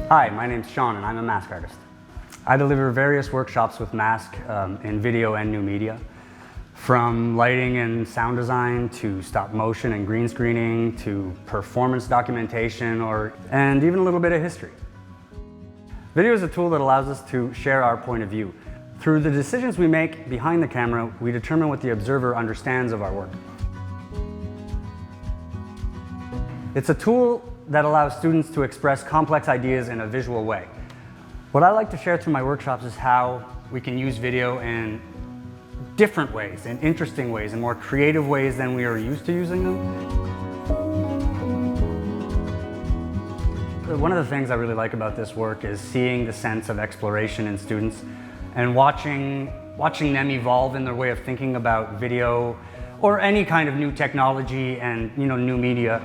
Hi, my name's Shaun and I'm a mask artist. I deliver various workshops with mask in video and new media, from lighting and sound design to stop motion and green screening to performance documentation and even a little bit of history. Video is a tool that allows us to share our point of view. Through the decisions we make behind the camera, we determine what the observer understands of our work. It's a tool that allows students to express complex ideas in a visual way. What I like to share through my workshops is how we can use video in different ways, in interesting ways, in more creative ways than we are used to using them. One of the things I really like about this work is seeing the sense of exploration in students and watching them evolve in their way of thinking about video or any kind of new technology and new media.